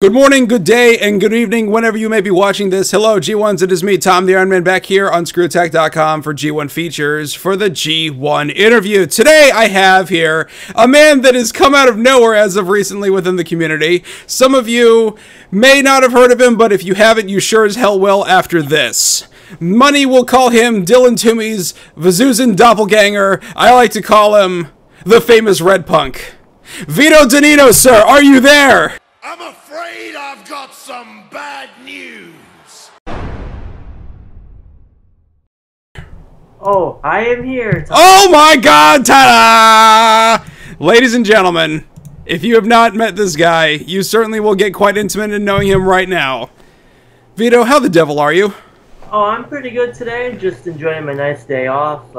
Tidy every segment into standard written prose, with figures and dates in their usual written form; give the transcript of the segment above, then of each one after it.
Good morning, good day, and good evening whenever you may be watching this. Hello, G1s, it is me, Tom the Iron Man, back here on ScrewAttack.com for G1 Features for the G1 interview. Today, I have here a man that has come out of nowhere as of recently within the community. Some of you may not have heard of him, but if you haven't, you sure as hell will after this. Money will call him Dylan Toomey's Vazuzan doppelganger. I like to call him the famous Redpunk. Vito Donino, sir, are you there? I'm afraid I've got some bad news. Oh, I am here. Oh my god, ta-da! Ladies and gentlemen, if you have not met this guy, you certainly will get quite intimate in knowing him right now. Vito, how the devil are you? Oh, I'm pretty good today. Just enjoying my nice day off.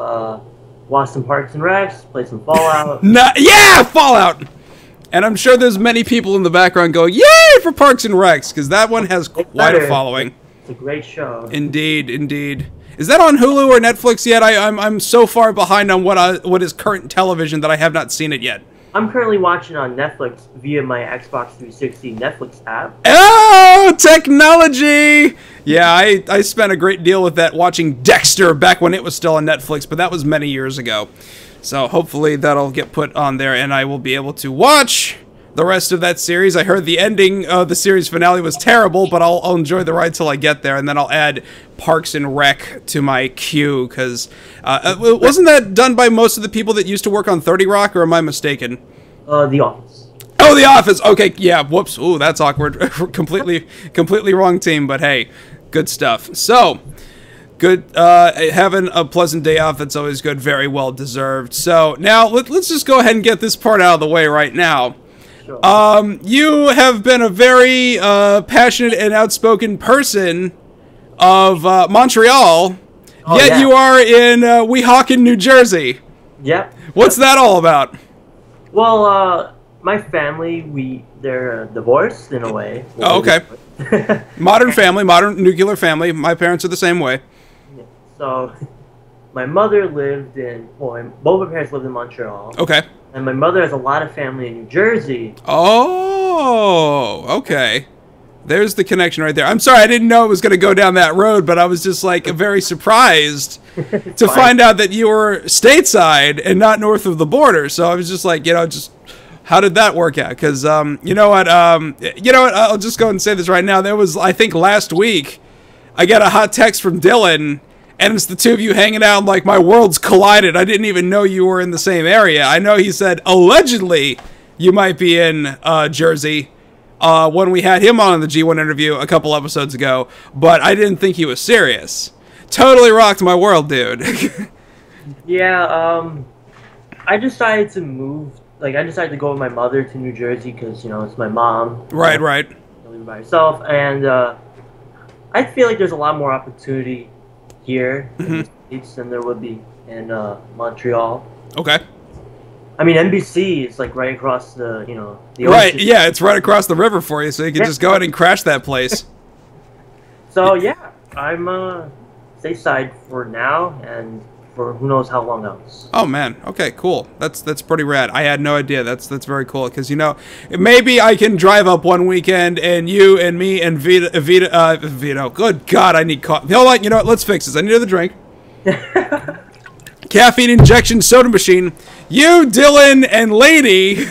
Watch some Parks and Recs, play some Fallout. Yeah, Fallout! And I'm sure there's many people in the background going, yay for Parks and Recs, because that one has quite a following. It's a great show. Indeed, indeed. Is that on Hulu or Netflix yet? I'm so far behind on what is current television that I have not seen it yet. I'm currently watching on Netflix via my Xbox 360 Netflix app. Oh, technology! Yeah, I spent a great deal with that watching Dexter back when it was still on Netflix, but that was many years ago. So hopefully that'll get put on there and I will be able to watch the rest of that series. I heard the ending of the series finale was terrible, but I'll enjoy the ride till I get there, and then I'll add Parks and Rec to my queue, because wasn't that done by most of the people that used to work on 30 Rock, or am I mistaken? The Office. Oh, The Office! Okay, yeah, whoops. Ooh, that's awkward. completely wrong team, but hey, good stuff. So, good, having a pleasant day off, that's always good, very well deserved. So, now, let's just go ahead and get this part out of the way right now. Sure. You have been a very, passionate and outspoken person of, Montreal, yet yeah. You are in, Weehawken, New Jersey. Yep. What's that all about? Well, my family, they're divorced in a way. Oh, okay. Modern family, modern nuclear family. My parents are the same way. So, my mother lived in, well, both my parents lived in Montreal. Okay. And my mother has a lot of family in New Jersey. Oh, okay. There's the connection right there. I'm sorry, I didn't know it was going to go down that road, but I was just, like, very surprised to find out that you were stateside and not north of the border. So I was just like, you know, just how did that work out? Because, you know what, I'll just go and say this right now. There was, I think, last week, I got a hot text from Dylan, and it's the two of you hanging out, like, my worlds collided. I didn't even know you were in the same area. I know he said, allegedly, you might be in Jersey when we had him on the G1 interview a couple episodes ago, but I didn't think he was serious. Totally rocked my world, dude. Yeah, I decided to move, like, I decided to go with my mother to New Jersey because, you know, it's my mom. Right, right. Living by herself, and I feel like there's a lot more opportunity here in the States than there would be in Montreal. Okay. I mean, NBC is like right across the, you know, the right, ocean. Yeah, it's right across the river for you, so you can just go ahead and crash that place. So, yeah, I'm stateside for now, and for who knows how long else. Oh, man. Okay, cool. That's pretty rad. I had no idea. That's very cool, because, you know, maybe I can drive up one weekend, and you and me and Vito, good God, I need coffee. Hold on, you know what, let's fix this. I need another drink. Caffeine injection soda machine. You, Dylan, and Lady,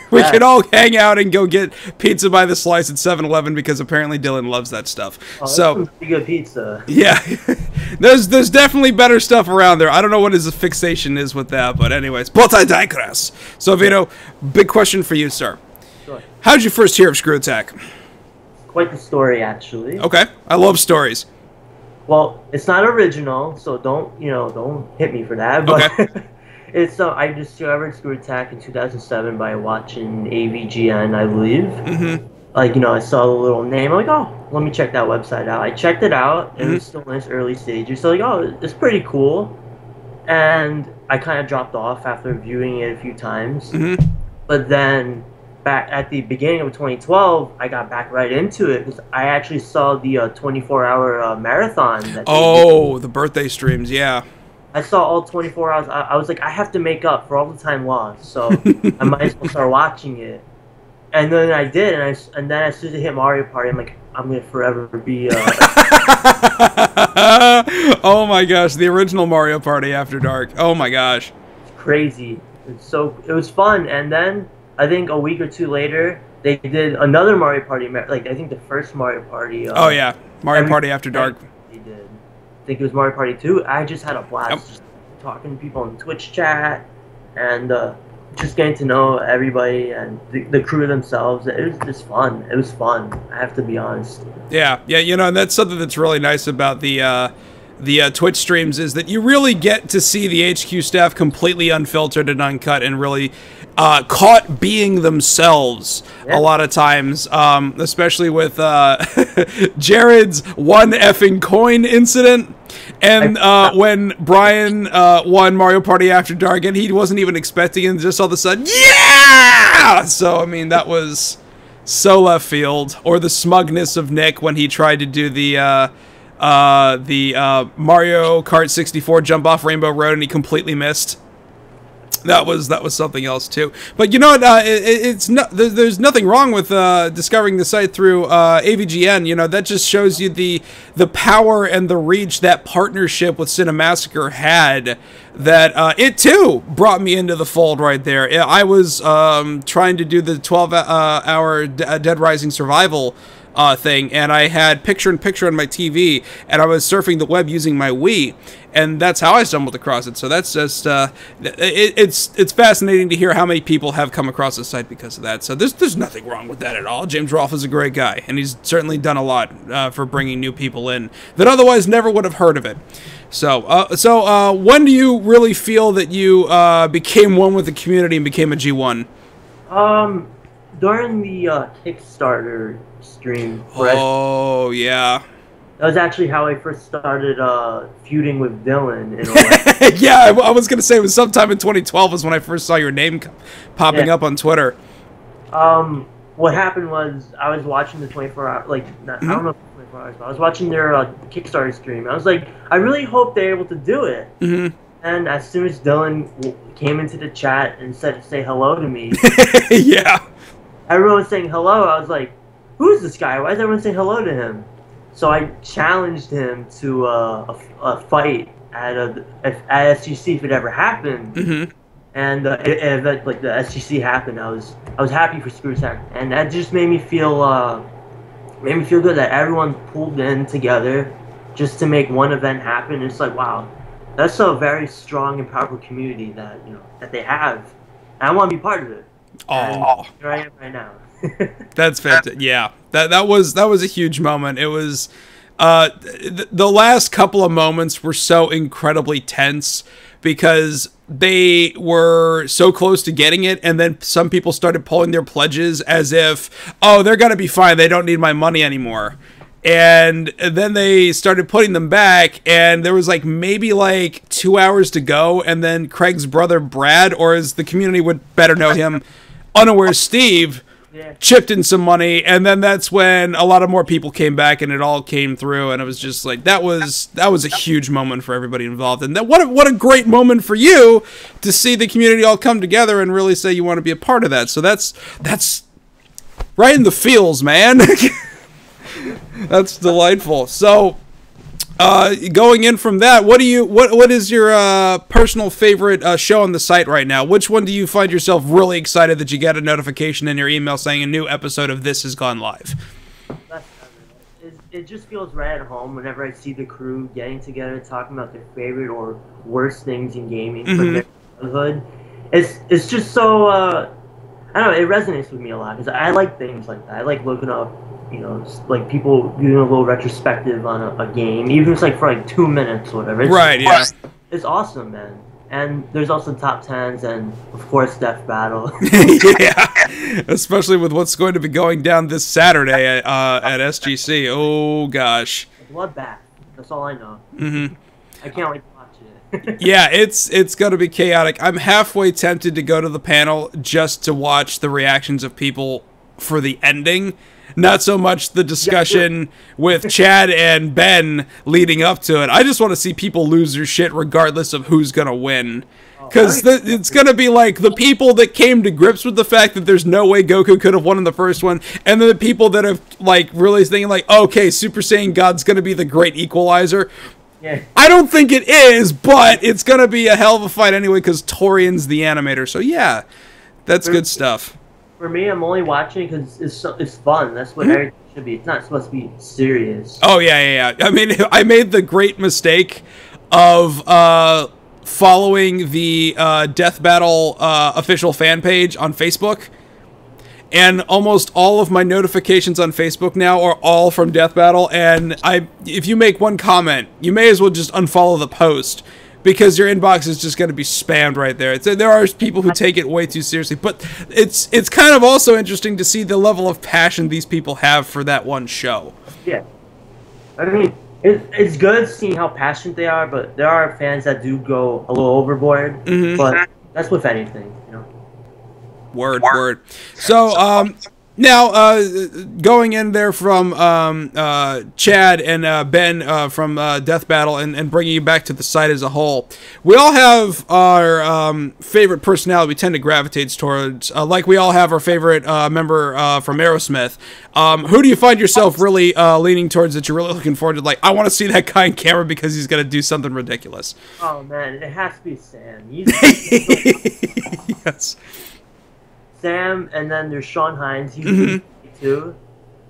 we can all hang out and go get pizza by the slice at 7-Eleven, because apparently Dylan loves that stuff. Oh, so that's pretty good pizza. Yeah, there's definitely better stuff around there. I don't know what his fixation is with that, but anyways, but I digress. So Vito, big question for you, sir. Sure. How did you first hear of Screw Attack? Quite the story, actually. Okay, I love stories. Well, it's not original, so don't hit me for that. But okay. It's I discovered Screw Attack in 2007 by watching AVGN, I believe. Mm-hmm. Like, you know, I saw the little name. I'm like, oh, let me check that website out. I checked it out, and it was still in its early stages. So, like, oh, it's pretty cool. And I kind of dropped off after viewing it a few times. Mm-hmm. But then, back at the beginning of 2012, I got back right into it because I actually saw the 24-hour marathon. The birthday streams, yeah. I saw all 24 hours. I was like, I have to make up for all the time lost, so I might as well start watching it. And then I did, and then as soon as I hit Mario Party, I'm like, I'm gonna forever be. Oh my gosh, the original Mario Party After Dark. Oh my gosh, it's crazy. It was fun, and then I think a week or two later they did another Mario Party. Like I think the first Mario Party. Oh yeah, Mario Party After Dark. They did. I think it was Mario Party 2. I just had a blast just talking to people in Twitch chat, and just getting to know everybody and the crew themselves. It was just fun. It was fun. I have to be honest. Yeah, you know, and that's something that's really nice about the Twitch streams is that you really get to see the HQ staff completely unfiltered and uncut and really caught being themselves a lot of times, especially with Jared's one effing coin incident. And when Brian won Mario Party After Dark, and he wasn't even expecting it, and just all of a sudden, yeah! So, I mean, that was so left field. Or the smugness of Nick when he tried to do the Mario Kart 64 jump off Rainbow Road, and he completely missed. That was something else too. But you know what? There's nothing wrong with discovering the site through AVGN. You know, that just shows you the power and the reach that partnership with Cinemassacre had. That it too brought me into the fold right there. I was trying to do the 12-hour Dead Rising survival thing, and I had picture-in-picture on my TV, and I was surfing the web using my Wii, and that's how I stumbled across it. So that's just it's fascinating to hear how many people have come across the site because of that. So there's nothing wrong with that at all. James Rolfe is a great guy, and he's certainly done a lot for bringing new people in that otherwise never would have heard of it. So when do you really feel that you became one with the community and became a G1? During the Kickstarter stream. Oh, yeah. That was actually how I first started feuding with Dylan in a way. Yeah, I was going to say it was sometime in 2012 was when I first saw your name popping up on Twitter. What happened was I was watching the 24-hour, like, I don't know if it's 24 hours, but I was watching their Kickstarter stream. I was like, I really hope they're able to do it. And as soon as Dylan came into the chat and said, say hello to me. Yeah. Everyone was saying hello. I was like, who's this guy? Why is everyone saying hello to him? So I challenged him to a fight at SGC if it ever happened. And if like the SGC happened, I was happy for Screw Attack, and that just made me feel good that everyone pulled in together just to make one event happen. It's like, wow, that's a very strong and powerful community that that they have, and I want to be part of it. Oh, here I am right now. That's fantastic. Yeah, that was a huge moment. It was the last couple of moments were so incredibly tense because they were so close to getting it, and then some people started pulling their pledges as if, oh, they're gonna be fine, they don't need my money anymore. And then they started putting them back, and there was like maybe like 2 hours to go, and then Craig's brother Brad, or as the community would better know him, Unaware Steve, chipped in some money, and then that's when a lot of more people came back, and it all came through, and it was just like that was a huge moment for everybody involved, and that what a great moment for you to see the community all come together and really say you want to be a part of that. So that's right in the feels, man. That's delightful. So going in from that, what is your personal favorite show on the site right now? Which one do you find yourself really excited that you get a notification in your email saying a new episode of this has gone live? It just feels right at home whenever I see the crew getting together, talking about their favorite or worst things in gaming from their childhood. It's just so I don't know. It resonates with me a lot because I like things like that. I like looking up, like people doing a little retrospective on a game, even if it's like for like 2 minutes or whatever. It's awesome, man. And there's also top 10s and, of course, Death Battle. Yeah, especially with what's going to be going down this Saturday at SGC. Oh, gosh. Bloodbath. That's all I know. I can't wait to watch it. Yeah, it's going to be chaotic. I'm halfway tempted to go to the panel just to watch the reactions of people for the ending. Not so much the discussion with Chad and Ben leading up to it. I just want to see people lose their shit regardless of who's going to win. Because it's going to be like the people that came to grips with the fact that there's no way Goku could have won in the first one, and then the people that have, like, really thinking, like, okay, Super Saiyan God's going to be the great equalizer. Yeah. I don't think it is, but it's going to be a hell of a fight anyway, because Torian's the animator. So, yeah, that's good stuff. For me, I'm only watching because it's fun. That's what everything should be. It's not supposed to be serious. Oh, yeah. I mean, I made the great mistake of following the Death Battle official fan page on Facebook. And almost all of my notifications on Facebook now are all from Death Battle. And if you make one comment, you may as well just unfollow the post, because your inbox is just going to be spammed right there. There are people who take it way too seriously, but it's kind of also interesting to see the level of passion these people have for that one show. Yeah, I mean, it's good seeing how passionate they are, but there are fans that do go a little overboard. But that's with anything, you know. Word. So, now, going in there from Chad and Ben from Death Battle and bringing you back to the site as a whole, we all have our favorite personality we tend to gravitate towards, like we all have our favorite member from Aerosmith. Who do you find yourself really leaning towards that you're really looking forward to? Like, I want to see that guy in camera because he's going to do something ridiculous. Oh, man, it has to be Sam. Yes. Sam, and then there's Sean Hines, he's too,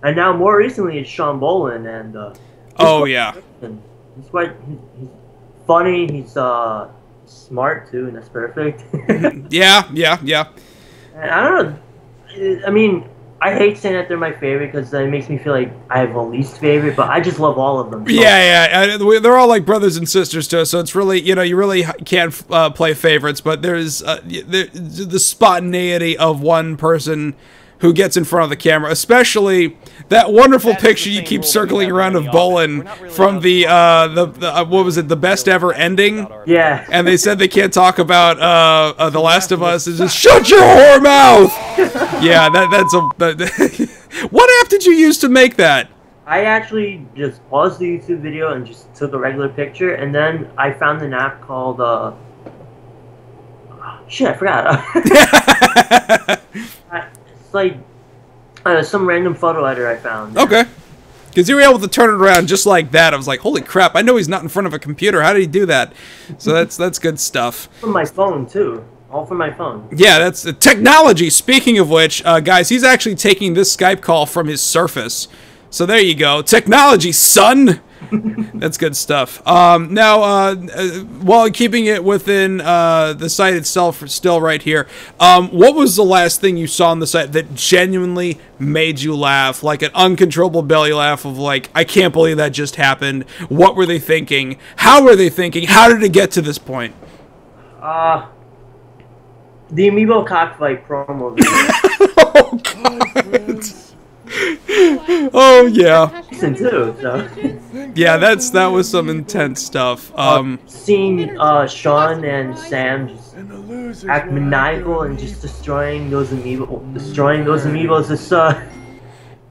and now more recently it's Sean Bolin, and he's funny, he's smart too, and that's perfect. yeah. And I don't know. I mean, I hate saying that they're my favorite because it makes me feel like I have a least favorite, but I just love all of them. So. Yeah. They're all like brothers and sisters too, so it's really, you really can't play favorites, but there's the spontaneity of one person who gets in front of the camera, especially that wonderful picture you keep circling around of Bolin from the what was it, the best ever ending? Yeah. And they said they can't talk about The Last of Us. It's just shut your whore mouth. Yeah, that's a. What app did you use to make that? I actually just paused the YouTube video and just took a regular picture, and then I found an app called shit, I forgot. It's like some random photo editor I found. Okay. Because you were able to turn it around just like that. I was like, holy crap, I know he's not in front of a computer. How did he do that? So that's good stuff. From my phone, too. All from my phone. Yeah, that's technology. Speaking of which, guys, he's actually taking this Skype call from his Surface. So there you go. Technology, son! That's good stuff. Now, while keeping it within the site itself, still right here, what was the last thing you saw on the site that genuinely made you laugh? Like an uncontrollable belly laugh of like, I can't believe that just happened. What were they thinking? How were they thinking? How did it get to this point? The Amiibo Cockfight promo video. Oh, God. Oh yeah. Too, so. Yeah, that was some intense stuff. Seeing Sean and Sam just act maniacal and just destroying those amiibos.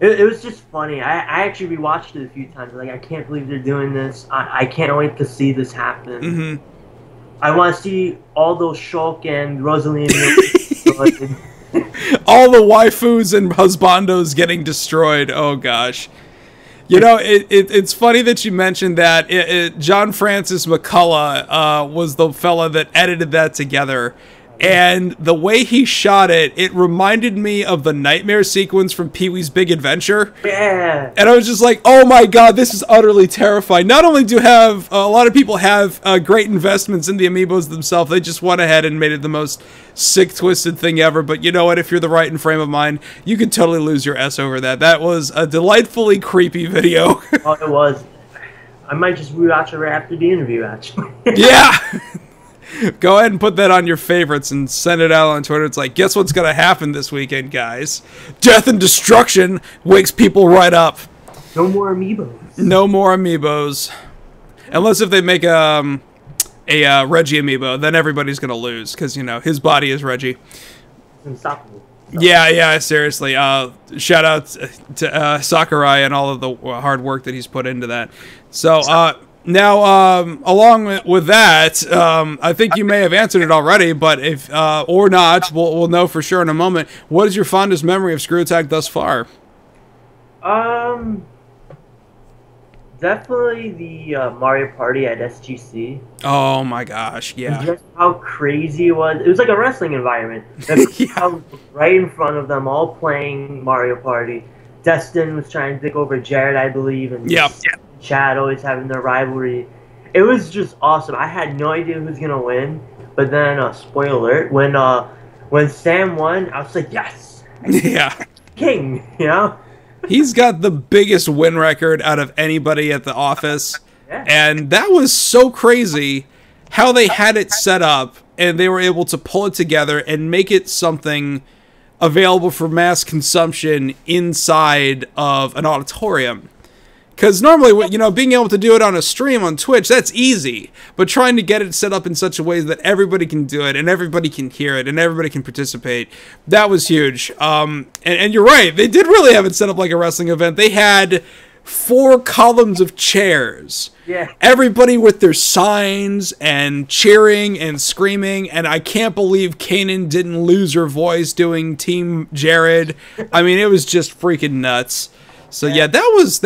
It was just funny. I actually rewatched it a few times. Like, I can't believe they're doing this. I can't wait to see this happen. I want to see all those Shulk and Rosaline. All the waifus and husbandos getting destroyed. Oh gosh. It's funny that you mentioned that. John Francis McCullough was the fella that edited that together. And the way he shot it, it reminded me of the nightmare sequence from Pee-wee's Big Adventure. Yeah. And I was just like, oh my god, this is utterly terrifying. Not only do have a lot of people have great investments in the amiibos themselves, they just went ahead and made it the most sick, twisted thing ever. But you know what? If you're the right frame of mind, you could totally lose your S over that. That was a delightfully creepy video. Oh, it was. I might just rewatch it right after the interview, actually. Yeah! Go ahead and put that on your favorites and send it out on Twitter. It's like, guess what's going to happen this weekend, guys? Death and destruction wakes people right up. No more amiibos. No more amiibos. Unless if they make a Reggie amiibo, then everybody's going to lose because, his body is Reggie. It's unstoppable. Yeah, seriously. Shout out to Sakurai and all of the hard work that he's put into that. So, Now, along with that, I think you may have answered it already, but if or not, we'll know for sure in a moment. What is your fondest memory of Screw Attack thus far? Definitely the Mario Party at SGC. Oh my gosh, yeah. Just how crazy it was. It was like a wrestling environment. I was right in front of them, all playing Mario Party. Destin was trying to take over Jared, I believe, and Chad always having their rivalry. It was just awesome. I had no idea who was gonna win, but then spoiler alert, when Sam won, I was like, yes, yeah, king, you know. He's got the biggest win record out of anybody at the office. Yeah. And that was so crazy how they had it set up and they were able to pull it together and make it something available for mass consumption inside of an auditorium. Because normally, you know, being able to do it on a stream on Twitch, that's easy. But trying to get it set up in such a way that everybody can do it and everybody can hear it and everybody can participate, that was huge. And you're right, they did really have it set up like a wrestling event. They had 4 columns of chairs. Yeah. Everybody with their signs and cheering and screaming. And I can't believe Kanan didn't lose her voice doing Team Jared. I mean, it was just freaking nuts. So yeah, that was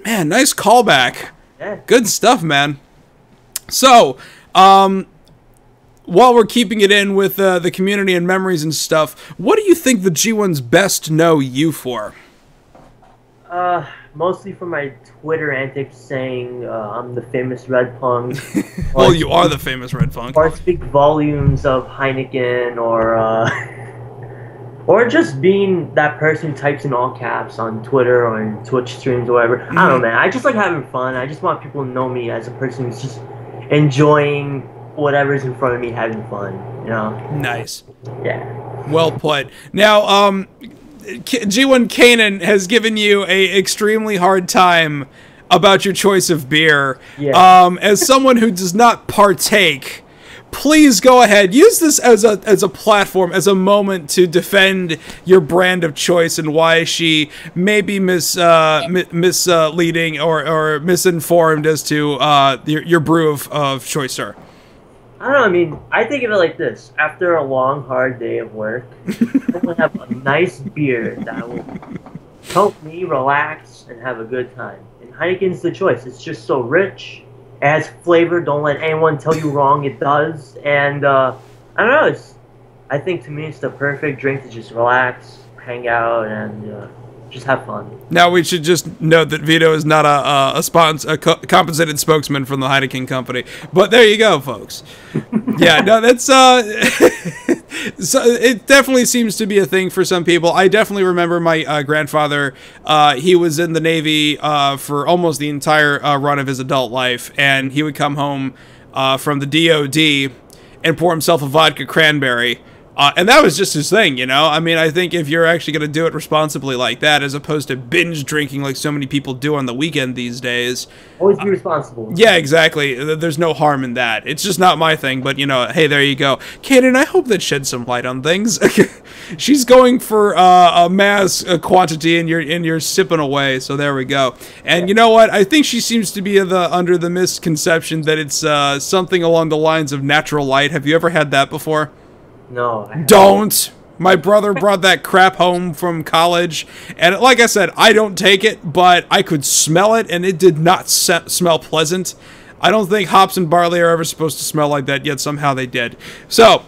man, nice callback. Yeah. Good stuff, man. So, while we're keeping it in with the community and memories and stuff, what do you think the G1s best know you for? Mostly for my Twitter antics saying I'm the famous Redpunk. Well, you are the famous Redpunk. Or speak volumes of Heineken, or just being that person who types in all caps on Twitter or in Twitch streams or whatever. I don't know, man. I just like having fun. I just want people to know me as a person who's just enjoying whatever's in front of me, having fun, you know? Nice. Yeah. Well put. Now, G1 Kanan has given you a extremely hard time about your choice of beer. Yeah. As someone who does not partake, please go ahead. Use this as a platform, as a moment to defend your brand of choice and why she may be misleading or misinformed as to your brew of choice, sir. I don't know, I mean, I think of it like this. After a long, hard day of work, I want to have a nice beer that will help me relax and have a good time. And Heineken's the choice. It's just so rich. It has flavor. Don't let anyone tell you wrong. It does. And I don't know. I think to me it's the perfect drink to just relax, hang out, and just have fun. Now we should just note that Vito is not a compensated spokesman from the Heineken company. But there you go, folks. Yeah, no, that's so it definitely seems to be a thing for some people. I definitely remember my grandfather. He was in the Navy for almost the entire run of his adult life, and he would come home from the DOD and pour himself a vodka cranberry. And that was just his thing, you know? I mean, I think if you're actually going to do it responsibly like that, as opposed to binge drinking like so many people do on the weekend these days. Always be responsible. Yeah, exactly. There's no harm in that. It's just not my thing, but, you know, hey, there you go. Kaden, I hope that sheds some light on things. She's going for a mass quantity, and you're sipping away, so there we go. And you know what? I think she seems to be under the misconception that it's something along the lines of natural light. Have you ever had that before? No. Don't. My brother brought that crap home from college, and like I said, I don't take it, but I could smell it, and it did not smell pleasant. I don't think hops and barley are ever supposed to smell like that, yet somehow they did. So,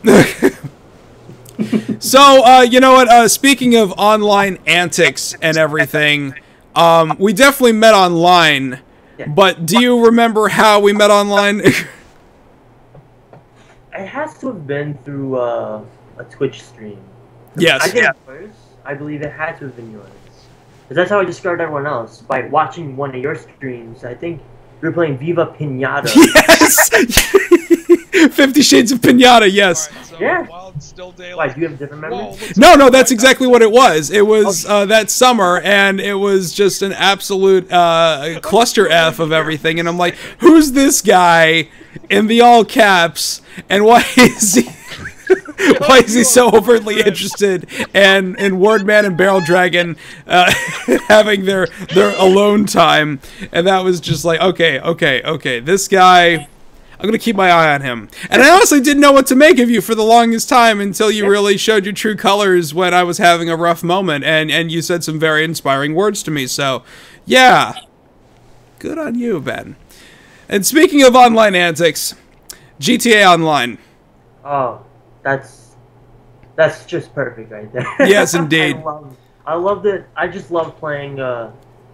you know what? Speaking of online antics and everything, we definitely met online, but do you remember how we met online? It has to have been through a Twitch stream. Yes. I did yours. I believe it had to have been yours. Because that's how I discovered everyone else. By watching one of your streams. I think you were playing Viva Pinata. Yes! 50 Shades of Pinata, yes. Right, so yeah. Why, do you have a different memory? No, that's exactly what it was. It was that summer, and it was just an absolute cluster F of everything. And I'm like, who's this guy in the all caps, and why is he... Why is he so overtly interested in Wordman and Barrel Dragon having their alone time? And that was just like, okay, this guy, I'm going to keep my eye on him. And I honestly didn't know what to make of you for the longest time until you really showed your true colors when I was having a rough moment, and you said some very inspiring words to me. So, yeah, good on you, Ben. And speaking of online antics, GTA Online. Oh, that's just perfect right there. Yes, indeed. I loved it. I just love playing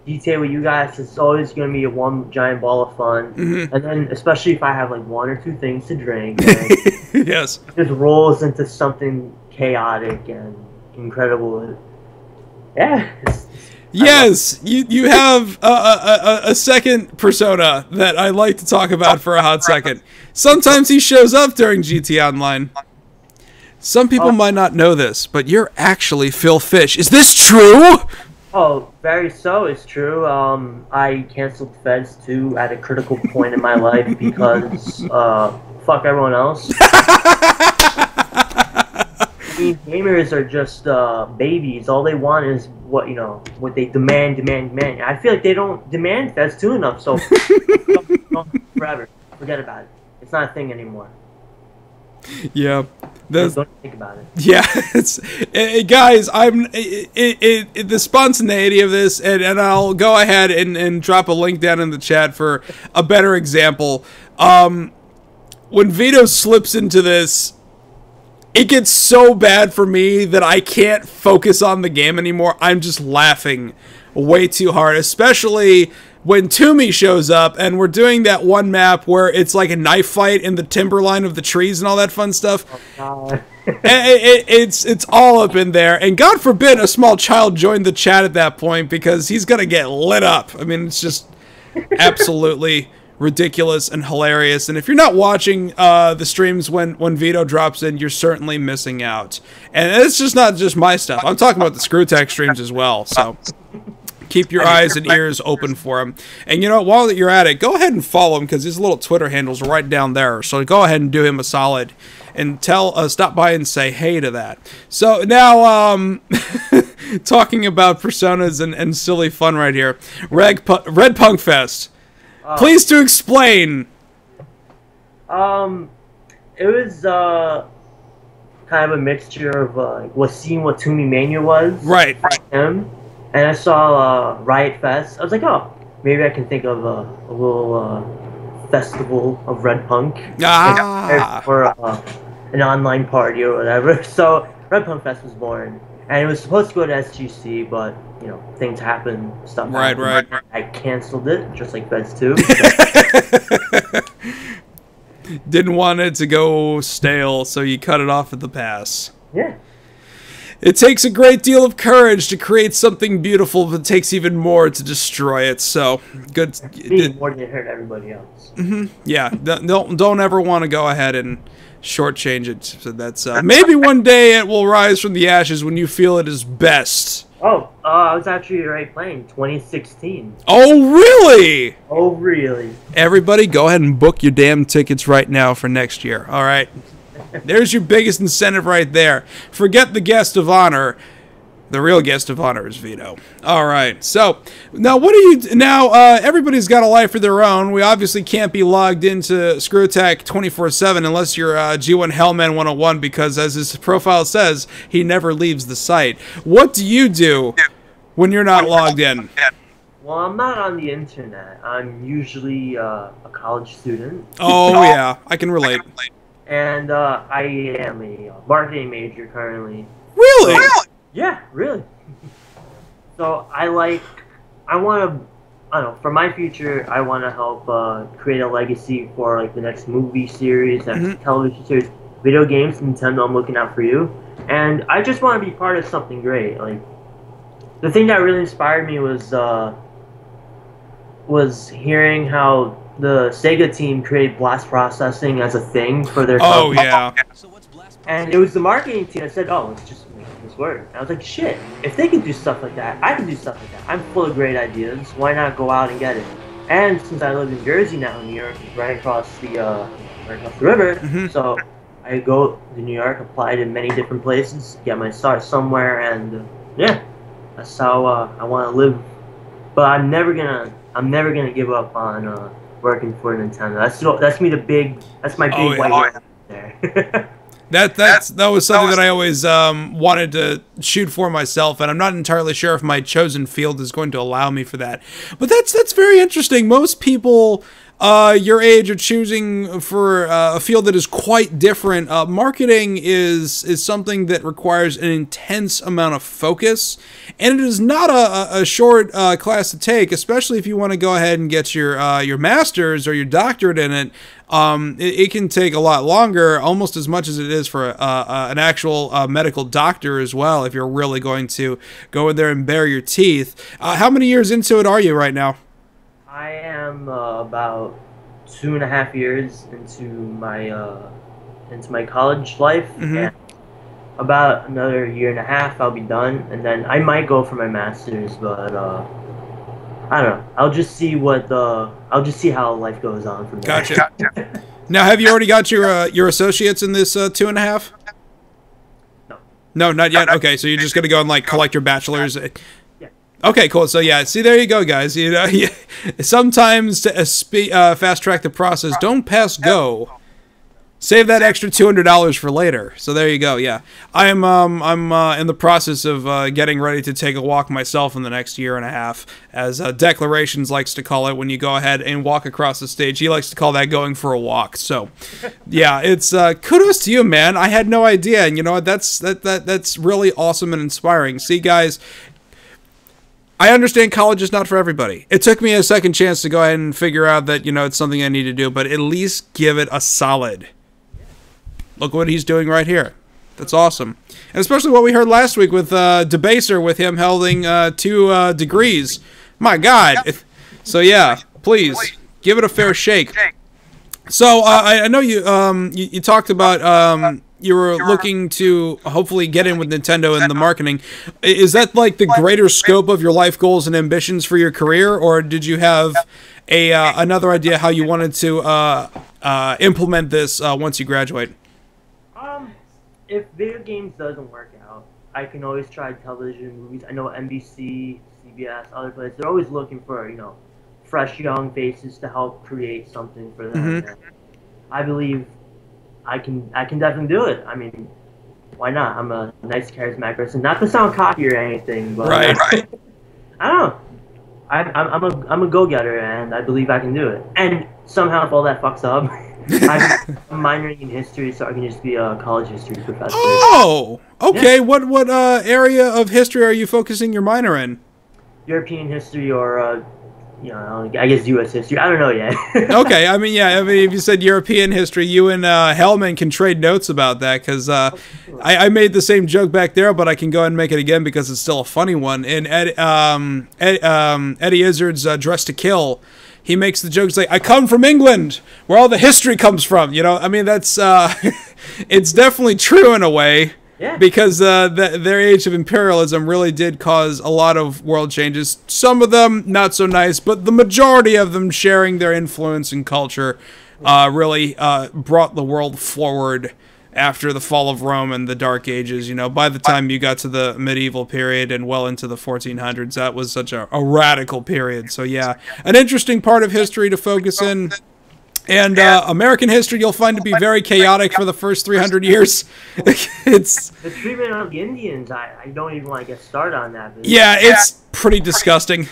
GTA with you guys. It's always going to be a one giant ball of fun. And then, especially if I have like one or two things to drink, and yes, it just rolls into something chaotic and incredible. Yeah. Yes, you have a second persona that I like to talk about for a hot second. Sometimes he shows up during GTA Online. Some people might not know this, but you're actually Phil Fish. Is this true? Oh, very so. It's true. I canceled Feds 2 at a critical point in my life because fuck everyone else. I mean, gamers are just babies. All they want is what they demand. I feel like they don't demand Feds 2 enough, so forever. Forget about it. It's not a thing anymore. Yeah. Don't think about it. Yeah, guys, the spontaneity of this, and I'll go ahead and drop a link down in the chat for a better example. When Vito slips into this, it gets so bad for me that I can't focus on the game anymore. I'm just laughing way too hard, especially when Toomey shows up and we're doing that one map where it's like a knife fight in the timberline of the trees and all that fun stuff. Oh, God. It's all up in there, and God forbid a small child joined the chat at that point because he's gonna get lit up. I mean, it's just absolutely ridiculous and hilarious. And if you're not watching the streams when Vito drops in, you're certainly missing out. And it's just not just my stuff. I'm talking about the ScrewTech streams as well. So keep your eyes and ears open for him. And you know, while you're at it, go ahead and follow him because his little Twitter handle's right down there. So go ahead and do him a solid and stop by and say hey to that. So now, talking about personas and silly fun right here, Redpunk Fest. Please to explain. It was kind of a mixture of seeing what Toomey Mania was. Right. Him. And I saw Riot Fest. I was like, oh, maybe I can think of a little festival of Redpunk. Or an online party or whatever. So Redpunk Fest was born. And it was supposed to go to SGC, but, things happen, stuff happened. Right. I canceled it, just like Feds 2. Didn't want it to go stale, so you cut it off at the pass. Yeah. It takes a great deal of courage to create something beautiful, but it takes even more to destroy it. So good. More than it hurt everybody else. Yeah. Don't ever want to go ahead and shortchange it. So that's maybe one day it will rise from the ashes when you feel it is best. Oh, I was actually already playing 2016. Oh, really? Oh, really? Everybody, go ahead and book your damn tickets right now for next year. All right. There's your biggest incentive right there. Forget the guest of honor. The real guest of honor is Vito. All right. So now, everybody's got a life of their own. We obviously can't be logged into ScrewTech 24/7 unless you're G1 Hellman 101, because as his profile says, he never leaves the site. What do you do when you're not logged in? Well, I'm not on the internet. I'm usually a college student. Oh yeah, I can relate. And I am a marketing major currently. Really? Yeah, really. So I want to, for my future, I want to help create a legacy for like the next movie series, next television series, video games. Nintendo, I'm looking out for you. And I just want to be part of something great. Like, the thing that really inspired me was hearing how the Sega team created blast processing as a thing for their company. Yeah. And it was the marketing team that said, oh, let's just make this work. And I was like, shit, if they can do stuff like that, I can do stuff like that. I'm full of great ideas. Why not go out and get it? And since I live in Jersey now, New York is right across the river, so I go to New York, apply to many different places, get my start somewhere, and yeah, that's how I want to live. But I'm never gonna give up on working for Nintendo. That's me that's my big white there. That was something that I always wanted to shoot for myself, and I'm not entirely sure if my chosen field is going to allow me for that. But that's very interesting. Most people your age are choosing for a field that is quite different. Marketing is something that requires an intense amount of focus, and it is not a short class to take, especially if you want to go ahead and get your master's or your doctorate in it. It can take a lot longer, almost as much as it is for an actual medical doctor as well, if you're really going to go in there and bare your teeth. How many years into it are you right now? I am about 2.5 years into my college life, and about another 1.5 years I'll be done, and then I might go for my master's, but I don't know. I'll just see how life goes on from there. Gotcha. Now, have you already got your associates in this 2.5? No. No, not yet. Okay, so you're just gonna go and like collect your bachelor's. Okay, cool. So yeah, see, there you go, guys. You know, sometimes to fast track the process, don't pass go. Save that extra $200 for later. So there you go. Yeah, I'm in the process of getting ready to take a walk myself in the next 1.5 years, as Declarations likes to call it when you go ahead and walk across the stage. He likes to call that going for a walk. So yeah, it's kudos to you, man. I had no idea, and you know what? That's really awesome and inspiring. See, guys, I understand college is not for everybody. It took me a second chance to go ahead and figure out that, you know, it's something I need to do, but at least give it a solid. Look what he's doing right here. That's awesome. And especially what we heard last week with Debaser, with him holding 2 degrees. My God. So yeah, please, give it a fair shake. So I know you talked about you were looking to hopefully get in with Nintendo and the marketing. Is that like the greater scope of your life goals and ambitions for your career, or did you have another idea how you wanted to implement this once you graduate? If video games doesn't work out, I can always try television, movies. I know NBC, CBS, other places, they're always looking for, you know, fresh young faces to help create something for them. I believe I can definitely do it. I mean, why not? I'm a nice, charismatic person. Not to sound cocky or anything, but right. I don't know. I'm a go-getter, and I believe I can do it. And somehow, if all that fucks up, I'm minoring in history, so I can just be a college history professor. Oh, okay. Yeah. What area of history are you focusing your minor in? European history, or you know, I guess U.S. history. I don't know yet. Okay, I mean, yeah. I mean, if you said European history, you and Hellman can trade notes about that, because I made the same joke back there, but I can go ahead and make it again because it's still a funny one. In Eddie Izzard's Dressed to Kill, he makes the jokes like, "I come from England, where all the history comes from." You know, I mean, that's it's definitely true in a way. Yeah. Because their age of imperialism really did cause a lot of world changes. Some of them not so nice, but the majority of them sharing their influence and culture really brought the world forward after the fall of Rome and the Dark Ages. You know, by the time you got to the medieval period and well into the 1400s, that was such a radical period. So yeah, an interesting part of history to focus in. And American history, you'll find to be very chaotic for the first 300 years. It's the treatment of the Indians. I don't even want to get started on that. Yeah, it's pretty disgusting.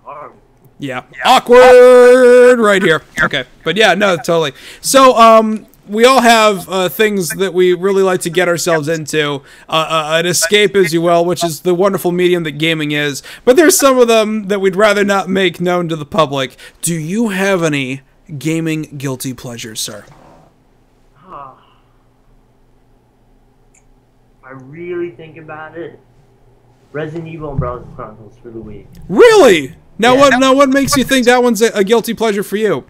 Horrible. Yeah, awkward right here. Okay, but yeah, no, totally. So, we all have things that we really like to get ourselves into, an escape, as you will, which is the wonderful medium that gaming is. But there's some of them that we'd rather not make known to the public. Do you have any gaming guilty pleasures, sir? I really think about it. Resident Evil and Umbrella Chronicles for the week. Really? Now, yeah. What makes you think that one's a guilty pleasure for you?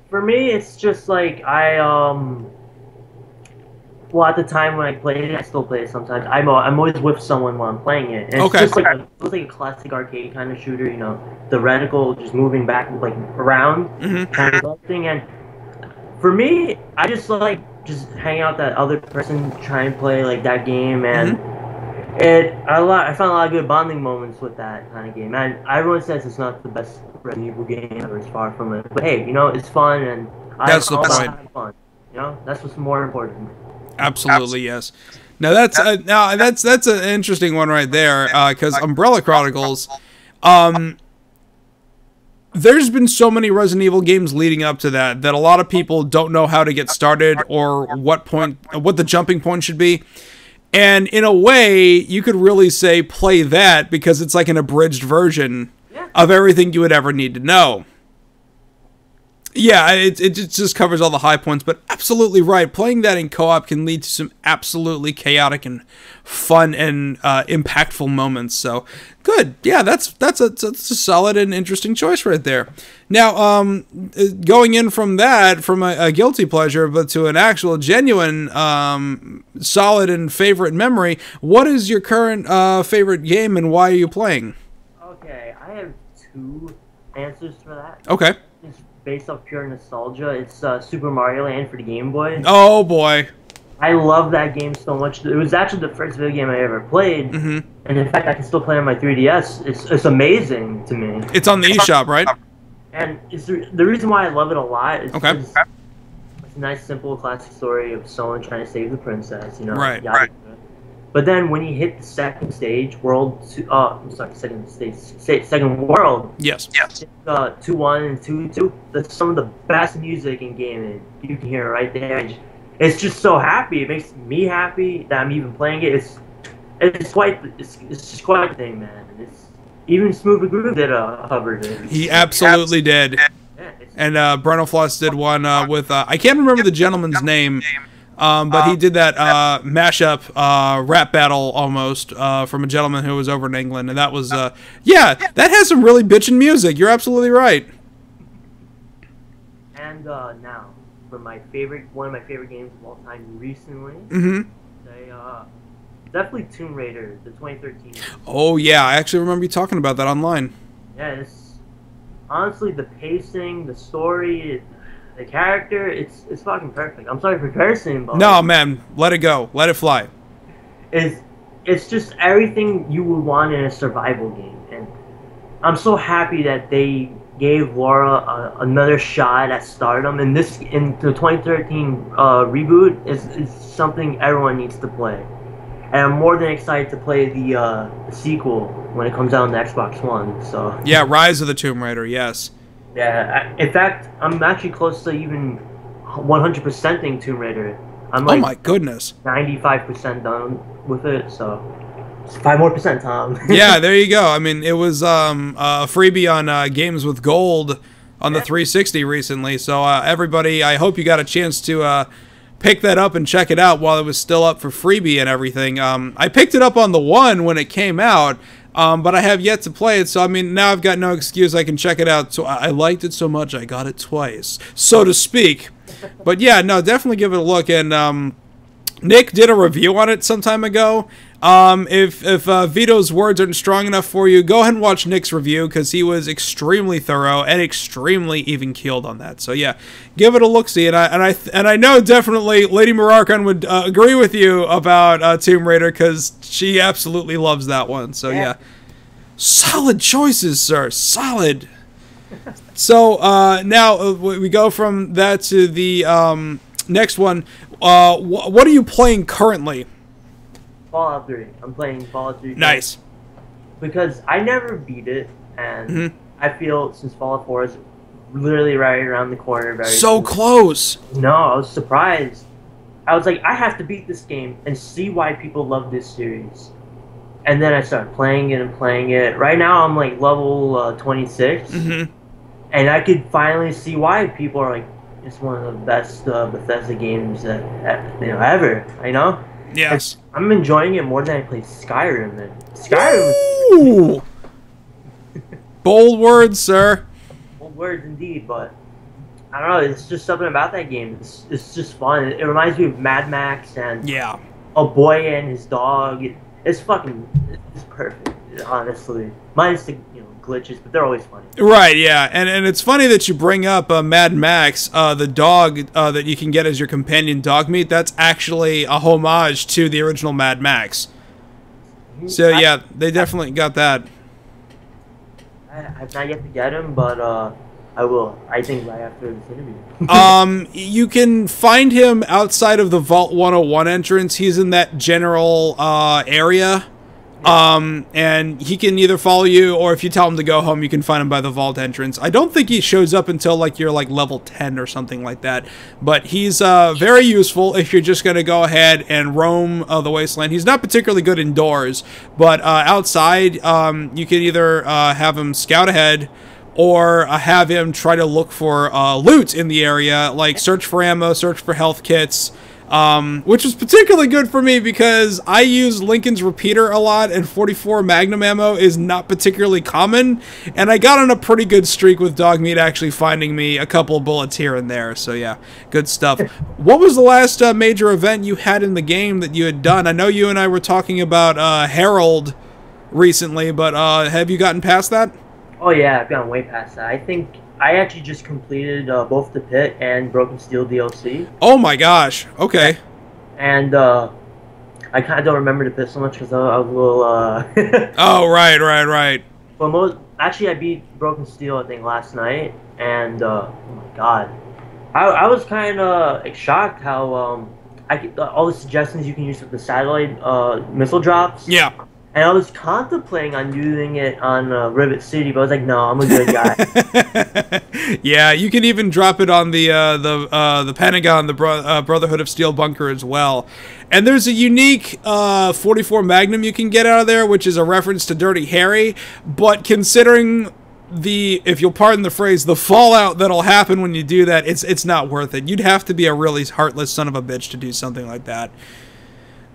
For me, it's just like well, at the time when I played it, I still play it sometimes. I'm always with someone while I'm playing it. And it's just like a classic arcade kind of shooter, you know, the reticle just moving back like around kind of thing. And For me, I just like just hang out with that other person, try and play like that game, and I found a lot of good bonding moments with that kind of game. And everyone says it's not the best Resident Evil game ever, it's far from it. But hey, you know, it's fun, and That's the also point. have fun. You know, that's what's more important. Absolutely, yes. Now that's an interesting one right there, because Umbrella Chronicles, there's been so many Resident Evil games leading up to that a lot of people don't know how to get started or what the jumping point should be. And in a way, you could really say play that because it's like an abridged version of everything you would ever need to know. Yeah, it just covers all the high points, but absolutely right. Playing that in co-op can lead to some absolutely chaotic and fun and impactful moments. So, good. Yeah, that's a solid and interesting choice right there. Now, going in from that, from a guilty pleasure, but to an actual genuine, solid and favorite memory, what is your current favorite game and why are you playing? Okay, I have two answers for that. Okay. It's based off pure nostalgia. It's Super Mario Land for the Game Boy. Oh boy, I love that game so much. It was actually the first video game I ever played, and in fact, I can still play on my 3DS. It's amazing to me. It's on the eShop, right? And it's the reason why I love it a lot is because it's a nice, simple, classic story of someone trying to save the princess. You know, Right. But then when you hit the second stage, second world. Yes. 2-1 and 2-2. That's some of the best music in gaming. You can hear it right there. It's just so happy. It makes me happy that I'm even playing it. It's just quite a thing, man. It's even Smooth Groove did a cover. He absolutely did. Yeah, And Bruno Floss did one with I can't remember the gentleman's name. But he did that mashup rap battle almost from a gentleman who was over in England, and that was yeah, that has some really bitchin' music. You're absolutely right. And now for one of my favorite games of all time recently, definitely Tomb Raider, the 2013. Oh yeah, I actually remember you talking about that online. Yeah, it's honestly the pacing, the story. The character, it's fucking perfect. I'm sorry for cursing, but No, man, let it go. Let it fly. It's just everything you would want in a survival game, and I'm so happy that they gave Laura another shot at stardom. And in the 2013 reboot is something everyone needs to play. And I'm more than excited to play the sequel when it comes out on the Xbox One. So yeah, Rise of the Tomb Raider. Yes. Yeah, in fact, I'm actually close to even 100%ing Tomb Raider. I'm like, oh my goodness, 95% done with it, so 5 more %, Tom. Yeah, there you go. I mean, it was a freebie on Games with Gold on the 360 recently, so everybody, I hope you got a chance to pick that up and check it out while it was still up for freebie and everything. I picked it up on the One when it came out, but I have yet to play it, so I mean, now I've got no excuse. I can check it out. So I liked it so much, I got it twice, so to speak. But yeah, no, definitely give it a look. And Nick did a review on it some time ago. If Vito's words aren't strong enough for you, go ahead and watch Nick's review, because he was extremely thorough and extremely even-keeled on that. So yeah, give it a look-see. And I know definitely Lady Mararkon would agree with you about Tomb Raider, because she absolutely loves that one. So yeah, solid choices, sir. Solid. So now we go from that to the next one. What are you playing currently? Fallout 3. I'm playing Fallout 3. Nice. Because I never beat it, and I feel since Fallout 4 is literally right around the corner. Very so soon. Close. No, I was surprised. I was like, I have to beat this game and see why people love this series. And then I started playing it and playing it. Right now I'm like level 26. And I could finally see why people are like, it's one of the best Bethesda games that ever, you know? Yes. I'm enjoying it more than I played Skyrim. And Skyrim. Ooh. Bold words, sir. Bold words indeed, but I don't know. It's just something about that game. It's just fun. It reminds me of Mad Max and a boy and his dog. It's perfect, honestly. Minus the glitches, but they're always funny. Right, yeah, and it's funny that you bring up Mad Max, the dog that you can get as your companion dog meat. That's actually a homage to the original Mad Max. So yeah, they definitely got that. I've not yet to get him, but I will. I think right after this interview. You can find him outside of the Vault 101 entrance. He's in that general area. And he can either follow you, or if you tell him to go home, you can find him by the vault entrance. I don't think he shows up until like you're like level 10 or something like that, but he's very useful if you're just going to go ahead and roam the wasteland. He's not particularly good indoors, but outside you can either have him scout ahead, or have him try to look for loot in the area, like search for ammo, search for health kits. Which was particularly good for me because I use Lincoln's repeater a lot, and 44 Magnum ammo is not particularly common, and I got on a pretty good streak with Dogmeat actually finding me a couple of bullets here and there, so yeah, good stuff. What was the last major event you had in the game that you had done? I know you and I were talking about Herald recently, but have you gotten past that? Oh yeah, I've gotten way past that. I think I actually just completed both the Pit and Broken Steel DLC. Oh my gosh, okay. And I kind of don't remember the Pit so much because I was a little... Oh, right. But actually, I beat Broken Steel, I think, last night. And, oh my god. I was kind of shocked how all the suggestions you can use with the satellite missile drops. Yeah. And I was contemplating on using it on Rivet City, but I was like, no, I'm a good guy. Yeah, you can even drop it on the Pentagon, the Brotherhood of Steel bunker as well. And there's a unique 44 Magnum you can get out of there, which is a reference to Dirty Harry. But considering if you'll pardon the phrase, the fallout that'll happen when you do that, it's not worth it. You'd have to be a really heartless son of a bitch to do something like that.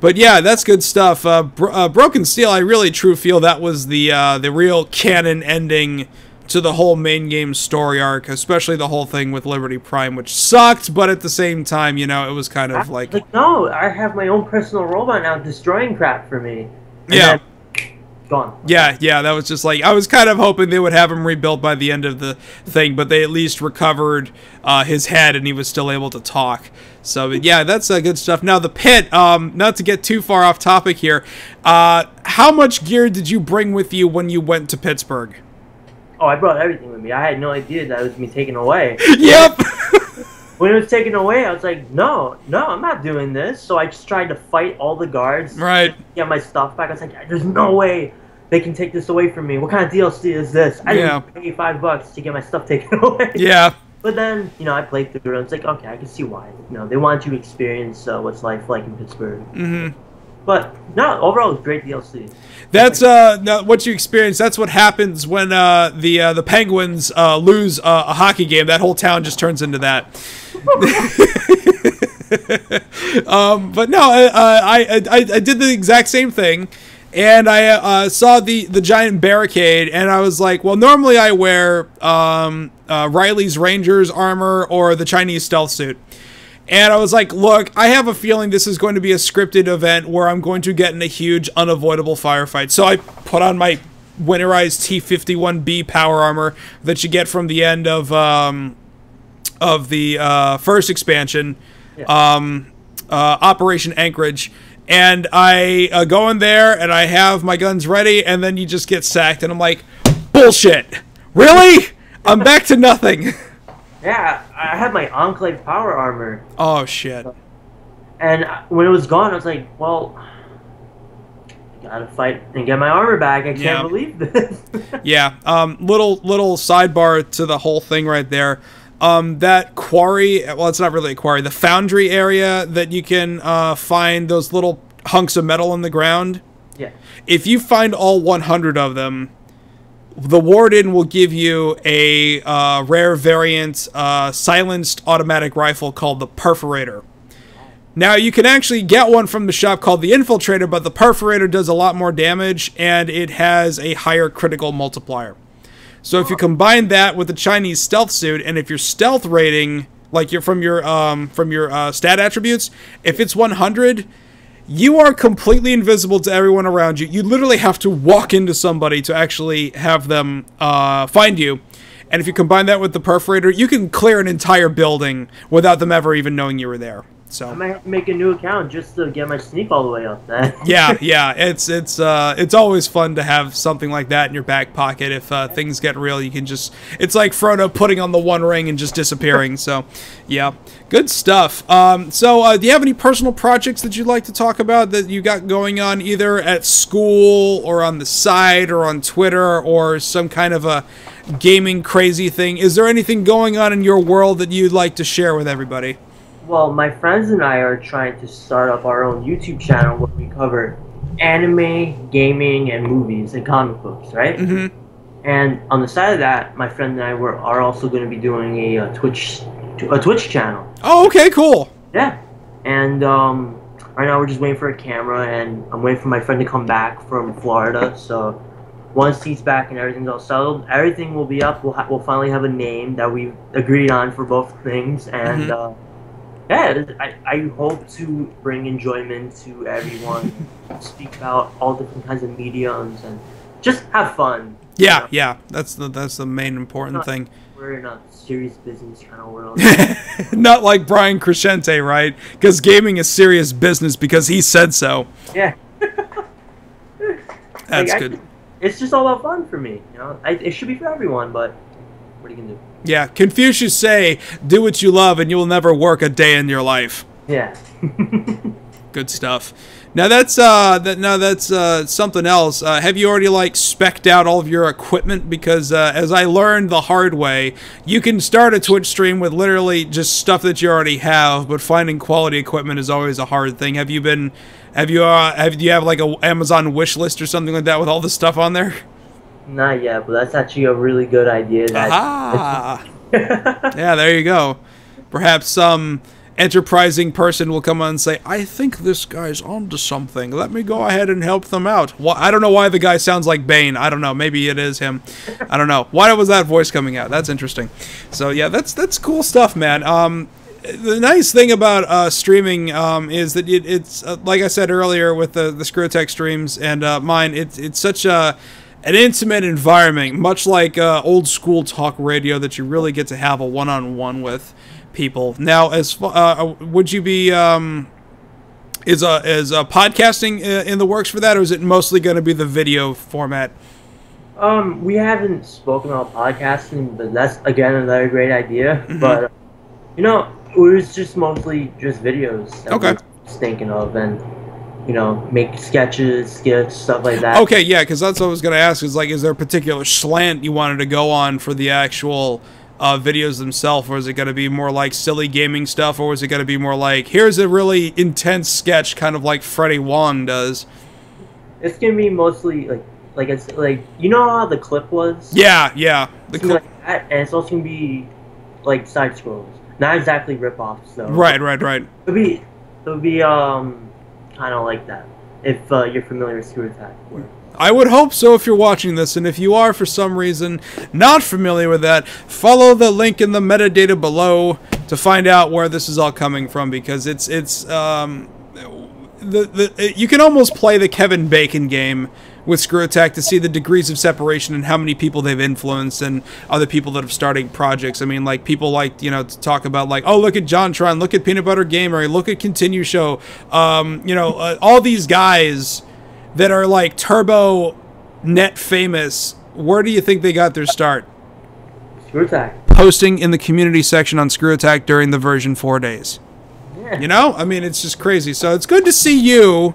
But yeah, that's good stuff. Broken Steel, I really true feel that was the real canon ending to the whole main game story arc, especially the whole thing with Liberty Prime, which sucked, but at the same time, you know, it was kind of like... no, I have my own personal robot now destroying crap for me. And yeah. Gone. Yeah, that was just like, I was kind of hoping they would have him rebuilt by the end of the thing, but they at least recovered his head and he was still able to talk. So, yeah, that's good stuff. Now, the Pit, not to get too far off topic here, how much gear did you bring with you when you went to Pittsburgh? Oh, I brought everything with me. I had no idea that it was me taken away. Yep! When it was taken away, I was like, no, I'm not doing this. So I just tried to fight all the guards. Right. Get my stuff back. I was like, there's no way they can take this away from me. What kind of DLC is this? I didn't pay $5 to get my stuff taken away. Yeah. But then, you know, I played through it. I was like, okay, I can see why. You know, they want you to experience what's life like in Pittsburgh. Mm-hmm. But no, overall, it's great DLC. That's what you experience. That's what happens when the Penguins lose a hockey game. That whole town just turns into that. But no, I did the exact same thing, and I saw the giant barricade, and I was like, well, normally I wear Riley's Rangers armor or the Chinese stealth suit. And I was like, look, I have a feeling this is going to be a scripted event where I'm going to get in a huge, unavoidable firefight. So I put on my winterized T-51B power armor that you get from the end of the first expansion, Operation Anchorage. And I go in there, and I have my guns ready, and then you just get sacked. And I'm like, bullshit. Really? I'm back to nothing. Yeah, I had my Enclave power armor. Oh, shit. And when it was gone, I was like, well, I gotta fight and get my armor back. I can't believe this. Yeah, little sidebar to the whole thing right there. That quarry, well, it's not really a quarry, the foundry area that you can find those little hunks of metal in the ground. Yeah. If you find all 100 of them, the Warden will give you a rare variant silenced automatic rifle called the Perforator. Now, you can actually get one from the shop called the Infiltrator, but the Perforator does a lot more damage, and it has a higher critical multiplier. So if you combine that with the Chinese stealth suit, and if your stealth rating, like from your stat attributes, if it's 100, you are completely invisible to everyone around you. You literally have to walk into somebody to actually have them find you. And if you combine that with the perforator, you can clear an entire building without them ever even knowing you were there. So I might have to make a new account just to get my sneak all the way up there. yeah, it's always fun to have something like that in your back pocket. If things get real, you can just, it's like Frodo putting on the One Ring and just disappearing. So yeah, good stuff. So do you have any personal projects that you'd like to talk about that you got going on either at school or on the side or on Twitter or some kind of a gaming crazy thing? Is there anything going on in your world that you'd like to share with everybody? Well, my friends and I are trying to start up our own YouTube channel where we cover anime, gaming, and movies and comic books, right? Mm-hmm. And on the side of that, my friend and I are also going to be doing a Twitch channel. Oh, okay, cool. Yeah. And right now we're just waiting for a camera, and I'm waiting for my friend to come back from Florida. So once he's back and everything's all settled, everything will be up. We'll finally have a name that we've agreed on for both things, and yeah, I hope to bring enjoyment to everyone, speak about all different kinds of mediums, and just have fun. Yeah, you know? yeah, that's the main important thing. We're in a serious business kind of world. Not like Brian Crescente, right? Because gaming is serious business because he said so. Yeah. That's good. It's just all about fun for me, you know. It should be for everyone, but what are you gonna do? Yeah, Confucius say, "Do what you love, and you will never work a day in your life." Yeah. Good stuff. Now that's something else. Have you already like spec'd out all of your equipment? Because as I learned the hard way, you can start a Twitch stream with literally just stuff that you already have, but finding quality equipment is always a hard thing. Do you have like a Amazon wish list or something like that with all the stuff on there? Not yet, but that's actually a really good idea. Yeah, there you go. Perhaps some enterprising person will come on and say, "I think this guy's onto something. Let me go ahead and help them out." Well, I don't know why the guy sounds like Bane. I don't know. Maybe it is him. I don't know. Why was that voice coming out? That's interesting. So yeah, that's cool stuff, man. The nice thing about streaming is that it's like I said earlier with the ScrewAttack streams and mine. It's such an intimate environment, much like old school talk radio, that you really get to have a one-on-one with people. Now, as would you be is podcasting in the works for that, or is it mostly going to be the video format? We haven't spoken about podcasting, but that's again another great idea. Mm-hmm. But you know, it was just mostly just videos that Okay. I was thinking of, and you know, make sketches, skits, stuff like that. Okay, yeah, because that's what I was going to ask. Is like, is there a particular slant you wanted to go on for the actual videos themselves, or is it going to be more like silly gaming stuff, or is it going to be more like, here's a really intense sketch, kind of like Freddie Wong does? It's gonna be mostly like it's like, you know how the clip was? Yeah, the It's gonna be like that, and it's also gonna be like side scrolls, not exactly rip-offs though. Right. It'll be kind of like that if you're familiar with ScrewAttack. I would hope so if you're watching this, and if you are for some reason not familiar with that, follow the link in the metadata below to find out where this is all coming from, because it's you can almost play the Kevin Bacon game with ScrewAttack to see the degrees of separation and how many people they've influenced and other people that have started projects. I mean, like, people like, you know, to talk about like, oh, look at JonTron, look at Peanut Butter Gamer, look at Continue Show, you know, all these guys that are like turbo net famous. Where do you think they got their start? ScrewAttack. Posting in the community section on ScrewAttack during the version 4 days. Yeah. You know, I mean, it's just crazy. So it's good to see you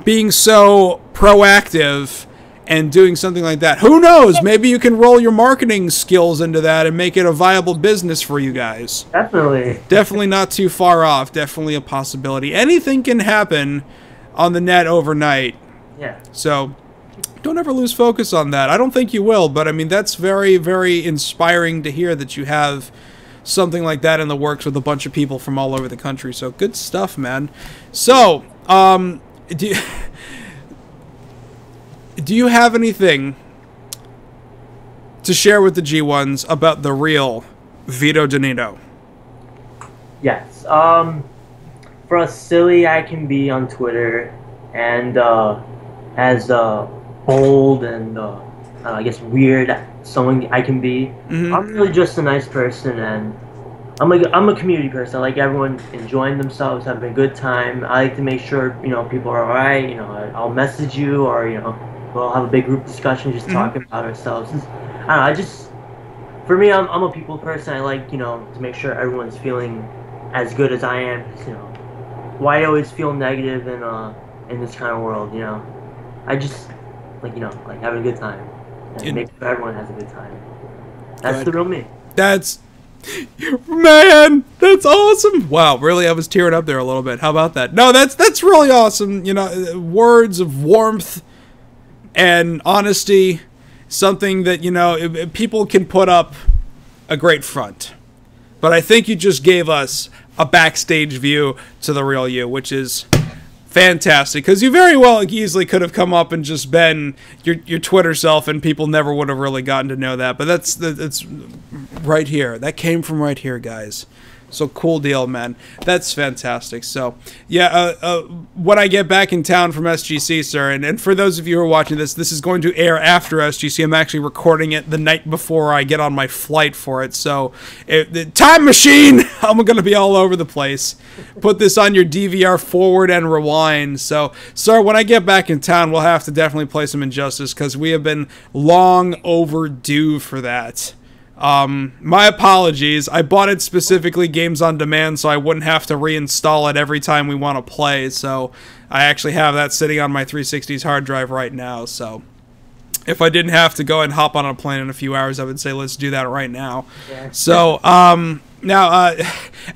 being so proactive and doing something like that. Who knows? Maybe you can roll your marketing skills into that and make it a viable business for you guys. Definitely. Definitely not too far off. Definitely a possibility. Anything can happen on the net overnight. Yeah. So don't ever lose focus on that. I don't think you will, but I mean, that's very, very inspiring to hear that you have something like that in the works with a bunch of people from all over the country. So good stuff, man. So, do you have anything to share with the G1s about the real Vito Donino? Yes. for as silly I can be on Twitter, and as bold and I guess weird someone I can be, I'm really just a nice person, and I'm a community person. I like everyone enjoying themselves, having a good time. I like to make sure people are alright. I'll message you, or we'll have a big group discussion, just talking about ourselves. I don't know. For me, I'm a people person. I like to make sure everyone's feeling as good as I am. Why always feel negative in this kind of world? I just like having a good time and make sure everyone has a good time. That's the real me. Man, that's awesome. Wow, really, I was tearing up there a little bit. How about that? No, that's really awesome. Words of warmth and honesty, something that people can put up a great front. But I think you just gave us a backstage view to the real you, which is fantastic, because you very well easily could have come up and just been your Twitter self, and people never would have really gotten to know that. But that's right here. That came from right here, guys. So cool deal, man. That's fantastic. So yeah, when I get back in town from SGC, sir, and for those of you who are watching this is going to air after SGC. I'm actually recording it the night before I get on my flight for it. So the time machine, I'm going to be all over the place. Put this on your DVR forward and rewind. So, sir, when I get back in town, we'll have to definitely play some Injustice, because we have been long overdue for that. My apologies. I bought it specifically games on demand so I wouldn't have to reinstall it every time we want to play. So I actually have that sitting on my 360's hard drive right now. So if I didn't have to go and hop on a plane in a few hours, I would say let's do that right now. Yeah. So now,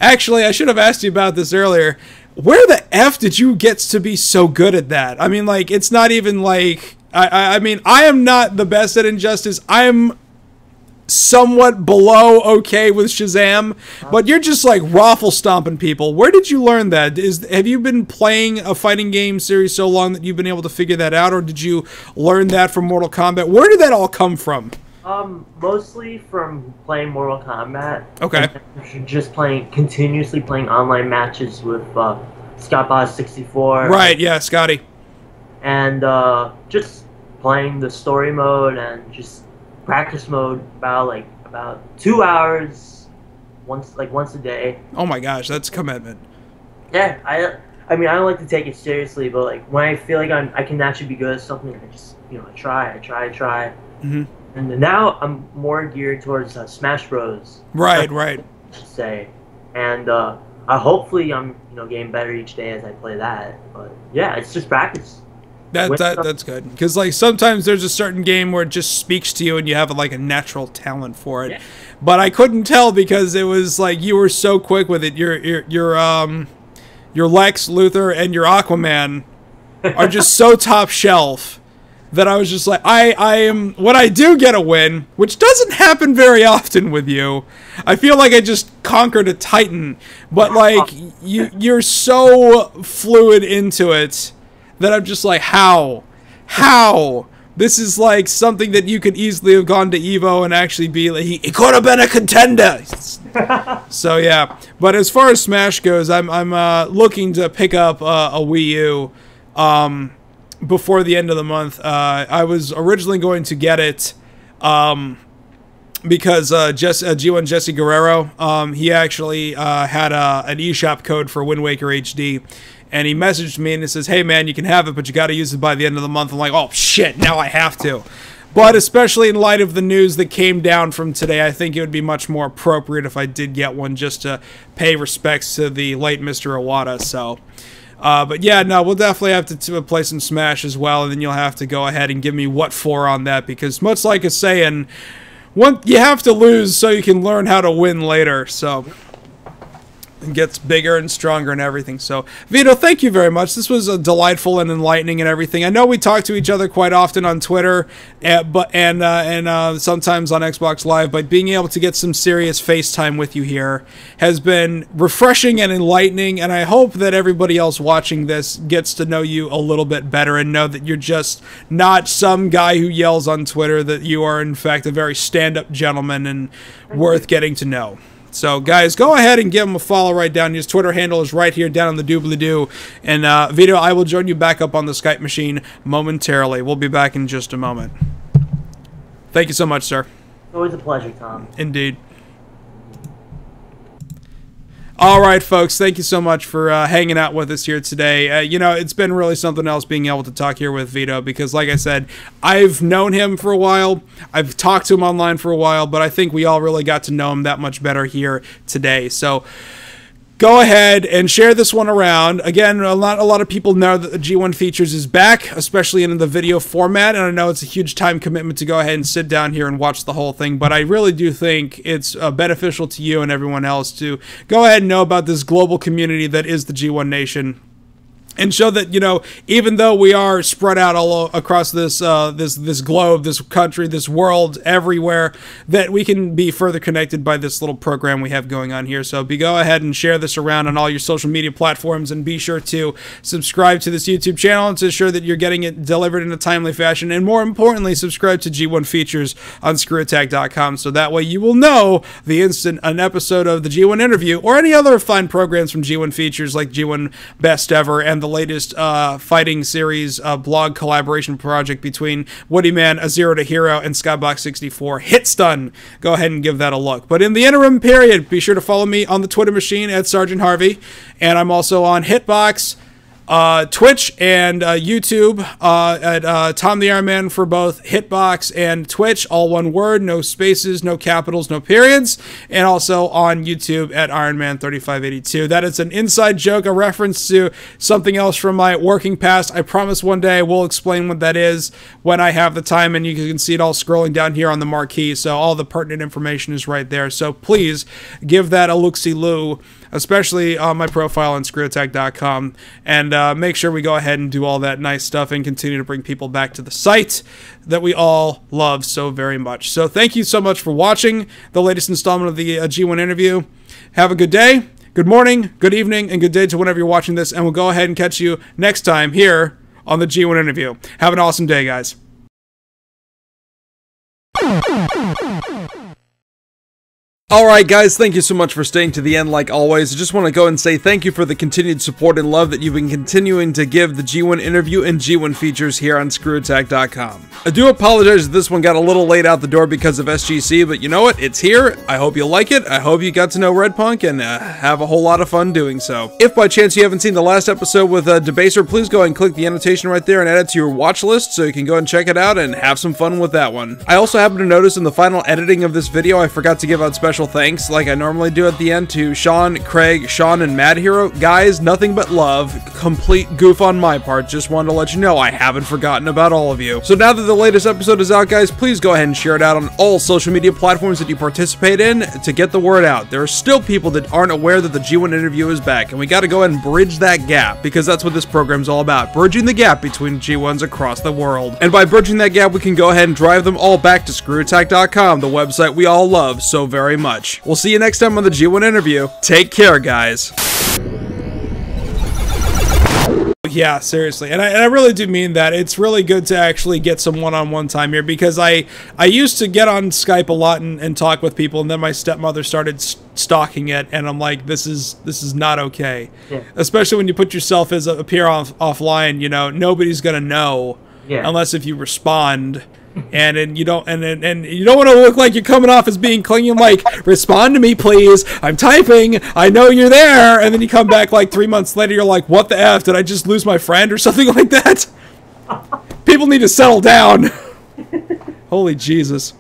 actually, I should have asked you about this earlier. Where the F did you get to be so good at that? I mean, like, it's not even like... I mean, I am not the best at Injustice. I am somewhat below okay with Shazam, but you're just like raffle stomping people. Where did you learn that? Have you been playing a fighting game series so long that you've been able to figure that out, or did you learn that from Mortal Kombat? Where did that all come from? Mostly from playing Mortal Kombat. Okay. Just continuously playing online matches with ScottBoss64. Right, yeah, Scotty. And just playing the story mode and just practice mode about 2 hours once a day. Oh my gosh, that's commitment. Yeah, I mean I don't like to take it seriously, but like when I feel like I can actually be good at something, I just I try. Mm-hmm. And now I'm more geared towards Smash Bros. Right. I should say, and hopefully I'm getting better each day as I play that. But yeah, it's just practice. That's good, because like sometimes there's a certain game where it just speaks to you and you have like a natural talent for it. Yeah. But I couldn't tell because it was like you were so quick with it. Your Lex Luthor and your Aquaman are just so top shelf that I was just like, I am, when I do get a win, which doesn't happen very often with you, I feel like I just conquered a Titan. But like you're so fluid into it that I'm just like, how? This is like something that you could easily have gone to EVO and actually be like, he could have been a contender. So yeah, but as far as Smash goes, I'm looking to pick up a Wii U before the end of the month. I was originally going to get it because G1 Jesse Guerrero, he actually had an eShop code for Wind Waker HD. And he messaged me and he says, hey man, you can have it, but you got to use it by the end of the month. I'm like, oh shit, now I have to. But especially in light of the news that came down from today, I think it would be much more appropriate if I did get one just to pay respects to the late Mr. Iwata. So, but yeah, no, we'll definitely have to play some Smash as well, and then you'll have to go ahead and give me what for on that, because much like a saying, you have to lose so you can learn how to win later. So it gets bigger and stronger and everything. So Vito, thank you very much. This was delightful and enlightening and everything. I know we talk to each other quite often on Twitter, and sometimes on Xbox Live, but being able to get some serious FaceTime with you here has been refreshing and enlightening, and I hope that everybody else watching this gets to know you a little bit better and know that you're just not some guy who yells on Twitter, that you are in fact a very stand-up gentleman and worth getting to know. So, guys, go ahead and give him a follow right down. His Twitter handle is right here down on the doobly-doo. And, Vito, I will join you back up on the Skype machine momentarily. We'll be back in just a moment. Thank you so much, sir. Always a pleasure, Tom. Indeed. All right, folks, thank you so much for hanging out with us here today. You know, it's been really something else being able to talk here with Vito because, like I said, I've known him for a while. I've talked to him online for a while, but I think we all really got to know him that much better here today. So go ahead and share this one around. Again, a lot of people know that the G1 Features is back, especially in the video format, and I know it's a huge time commitment to go ahead and sit down here and watch the whole thing, but I really do think it's beneficial to you and everyone else to go ahead and know about this global community that is the G1 Nation. And show that, you know, even though we are spread out all across this this globe, this country, this world, everywhere, that we can be further connected by this little program we have going on here. So go ahead and share this around on all your social media platforms, and be sure to subscribe to this YouTube channel to ensure that you're getting it delivered in a timely fashion. And more importantly, subscribe to G1 Features on ScrewAttack.com, so that way you will know the instant an episode of the G1 Interview or any other fine programs from G1 Features like G1 Best Ever and the latest fighting series blog collaboration project between Woody Man, A Zero to Hero, and Skybox64, Hit Stun. Go ahead and give that a look. But in the interim period, be sure to follow me on the Twitter machine at Sergeant Harvey, and I'm also on Hitbox, Twitch, and YouTube at Tom the Iron Man for both Hitbox and Twitch, all one word, no spaces, no capitals, no periods, and also on YouTube at Iron Man 3582. That is an inside joke, a reference to something else from my working past. I promise one day I will explain what that is when I have the time, and you can see it all scrolling down here on the marquee, so all the pertinent information is right there. So please give that a look-see-loo, especially on my profile on ScrewAttack.com, and make sure we go ahead and do all that nice stuff and continue to bring people back to the site that we all love so very much. So thank you so much for watching the latest installment of the G1 Interview. Have a good day, good morning, good evening, and good day to whenever you're watching this, and we'll go ahead and catch you next time here on the G1 Interview. Have an awesome day, guys. Alright guys, thank you so much for staying to the end like always. I just want to go and say thank you for the continued support and love that you've been continuing to give the G1 Interview and G1 Features here on ScrewAttack.com. I do apologize that this one got a little late out the door because of SGC, but you know what? It's here. I hope you like it. I hope you got to know Redpunk and have a whole lot of fun doing so. If by chance you haven't seen the last episode with Debaser, please go and click the annotation right there and add it to your watch list so you can go and check it out and have some fun with that one. I also happen to notice in the final editing of this video, I forgot to give out special thanks like I normally do at the end to Sean, Craig, Sean, and Mad Hero. Guys, nothing but love. Complete goof on my part. Just wanted to let you know I haven't forgotten about all of you. So now that the latest episode is out, guys, please go ahead and share it out on all social media platforms that you participate in to get the word out. There are still people that aren't aware that the G1 Interview is back, and we got to go ahead and bridge that gap, because that's what this program's all about. Bridging the gap between G1s across the world. And by bridging that gap, we can go ahead and drive them all back to ScrewAttack.com, the website we all love so very much. We'll see you next time on the G1 Interview. Take care, guys. Yeah, seriously, and I really do mean that. It's really good to actually get some one-on-one time here, because I used to get on Skype a lot and talk with people, and then my stepmother started stalking it, and I'm like, this is not okay. Yeah. Especially when you put yourself as appear offline, you know, nobody's gonna know unless if you respond. And you don't you don't want to look like you're coming off as being clingy. Like, respond to me, please. I'm typing. I know you're there. And then you come back like 3 months later. You're like, what the F? Did I just lose my friend or something like that? People need to settle down. Holy Jesus.